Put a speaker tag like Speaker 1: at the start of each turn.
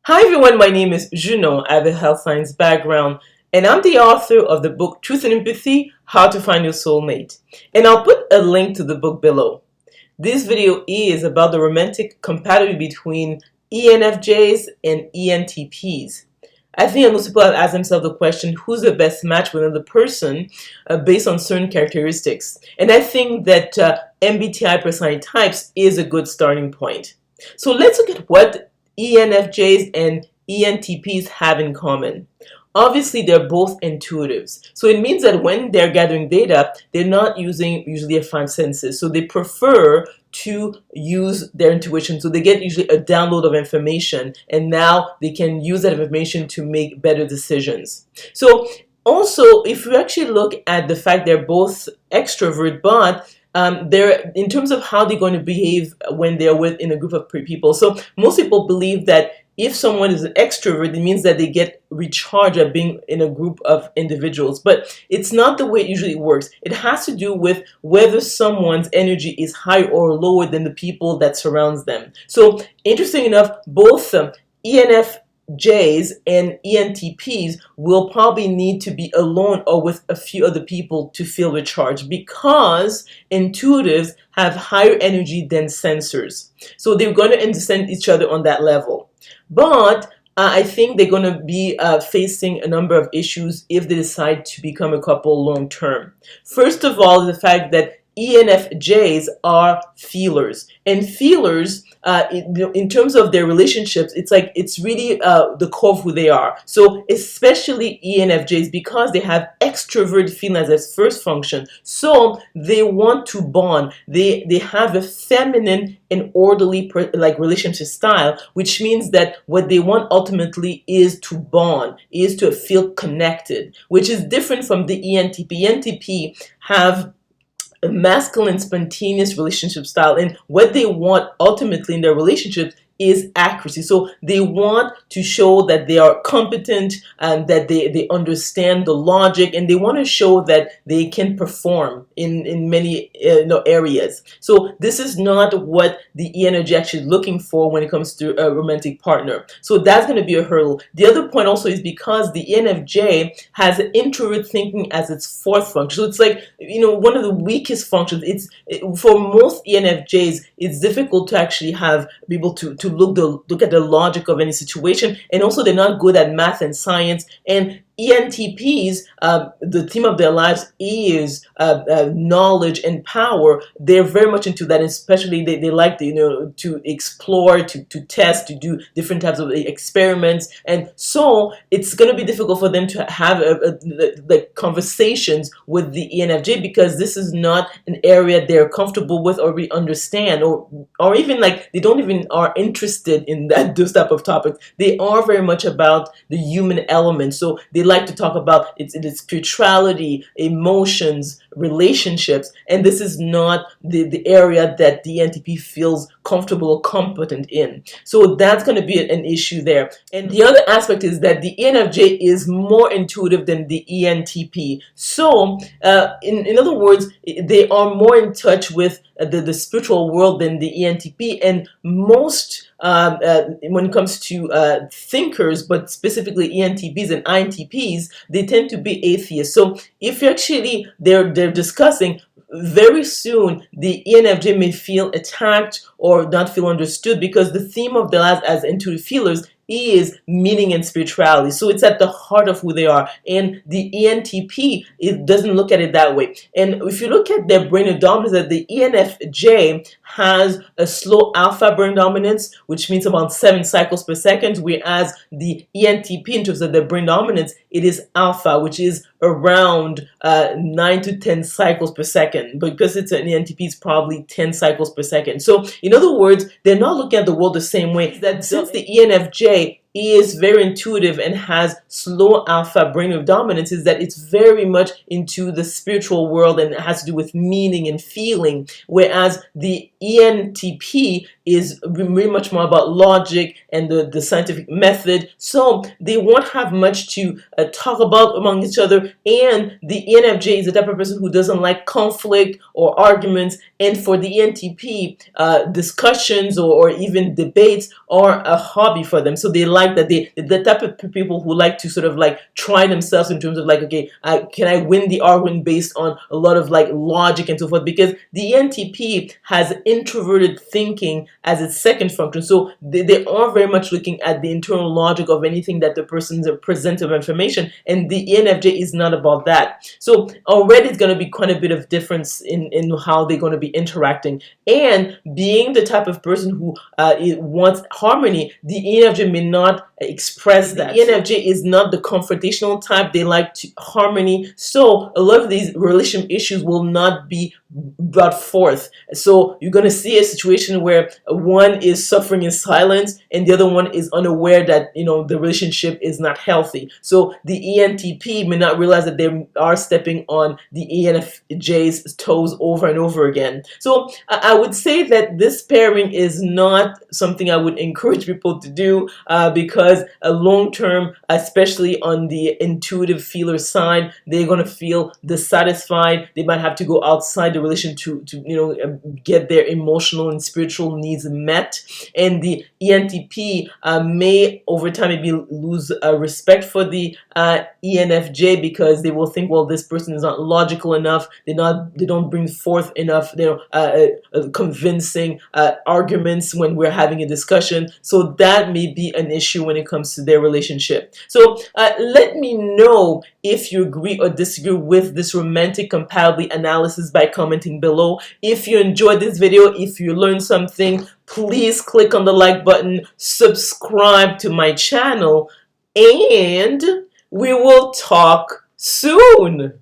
Speaker 1: Hi everyone, my name is Junon. I have a health science background and I'm the author of the book Truth and Empathy, How to Find Your Soulmate. And I'll put a link to the book below. This video is about the romantic compatibility between ENFJs and ENTPs. I think most people have asked themselves the question, who's the best match with another person based on certain characteristics? And I think that MBTI personality types is a good starting point. So let's look at what ENFJs and ENTPs have in common. Obviously, they're both intuitives. So it means that when they're gathering data, they're not using usually a five senses. So they prefer to use their intuition. So they get usually a download of information, and now they can use that information to make better decisions. So also, if you actually look at the fact they're both extrovert, but they're in terms of how they're going to behave when they're within a group of people. So most people believe that if someone is an extrovert, it means that they get recharged at being in a group of individuals. But it's not the way it usually works. It has to do with whether someone's energy is higher or lower than the people that surrounds them. So interesting enough, both ENFJs and ENTPs will probably need to be alone or with a few other people to feel recharged, because intuitives have higher energy than sensors. So they're going to understand each other on that level. But I think they're going to be facing a number of issues if they decide to become a couple long term. First of all, the fact that ENFJs are feelers, and feelers in terms of their relationships, it's really the core of who they are. So especially ENFJs, because they have extrovert feelings as first function, so they want to bond. They have a feminine and orderly relationship style, which means that what they want ultimately is to bond, is to feel connected, which is different from the ENTP. ENTP have a masculine, spontaneous relationship style, and what they want ultimately in their relationships is accuracy. So they want to show that they are competent and that they understand the logic, and they want to show that they can perform in many areas. So this is not what the ENFJ actually is looking for when it comes to a romantic partner. So that's going to be a hurdle. The other point also is because the ENFJ has introvert thinking as its fourth function. So it's like, one of the weakest functions. For most ENFJs, it's difficult to actually be able to look at the logic of any situation, and also they're not good at math and science. And ENTPs, the theme of their lives is knowledge and power. They're very much into that, especially they like to explore, to test, to do different types of experiments, and so it's going to be difficult for them to have the conversations with the ENFJ, because this is not an area they're comfortable with or we understand, or even they don't even are interested in those type of topics. They are very much about the human element, so they like to talk about its spirituality, emotions, relationships, and this is not the area that the ENTP feels comfortable or competent in. So that's going to be an issue there. And the other aspect is that the ENFJ is more intuitive than the ENTP. So in other words, they are more in touch with the spiritual world than the ENTP, and most when it comes to thinkers, but specifically ENTPs and INTPs, they tend to be atheists. So if they're discussing, very soon the ENFJ may feel attacked or not feel understood, because the theme of their lives as intuitive feelers is meaning and spirituality. So it's at the heart of who they are. And the ENTP, it doesn't look at it that way. And if you look at their brain dominance, that the ENFJ has a slow alpha brain dominance, which means about 7 cycles per second, whereas the ENTP, in terms of their brain dominance, it is alpha, which is around 9 to 10 cycles per second. Because it's an ENTP, it's probably 10 cycles per second. So in other words, they're not looking at the world the same way. That since the ENFJ is very intuitive and has slow alpha brainwave dominance, is that it's very much into the spiritual world and it has to do with meaning and feeling, whereas the ENTP is really much more about logic and the scientific method, so they won't have much to talk about among each other. And the ENFJ is the type of person who doesn't like conflict or arguments, and for the ENTP, discussions or even debates are a hobby for them. So they like that, the type of people who like to sort of like try themselves in terms of like, okay, can I win the argument based on a lot of like logic and so forth, because the ENTP has introverted thinking as its second function. So they are very much looking at the internal logic of anything that the person's present of information, and the ENFJ is not about that. So already it's going to be quite a bit of difference in how they're going to be interacting. And being the type of person who wants harmony, the ENFJ may not express that. The ENFJ is not the confrontational type. They like harmony. So a lot of these relationship issues will not be brought forth. So you're going to see a situation where one is suffering in silence and the other one is unaware that, the relationship is not healthy. So the ENTP may not realize that they are stepping on the ENFJ's toes over and over again. So I would say that this pairing is not something I would encourage people to do, because long term, especially on the intuitive feeler side, they're going to feel dissatisfied. They might have to go outside the relation to get their emotional and spiritual needs met. And the ENTP may over time maybe lose respect for the ENFJ, because they will think, well, this person is not logical enough. They don't bring forth enough convincing arguments when we're having a discussion. So that may be an issue when it comes to their relationship. So let me know if you agree or disagree with this romantic compatibility analysis by commenting below. If you enjoyed this video, if you learned something, please click on the like button, subscribe to my channel, and we will talk soon.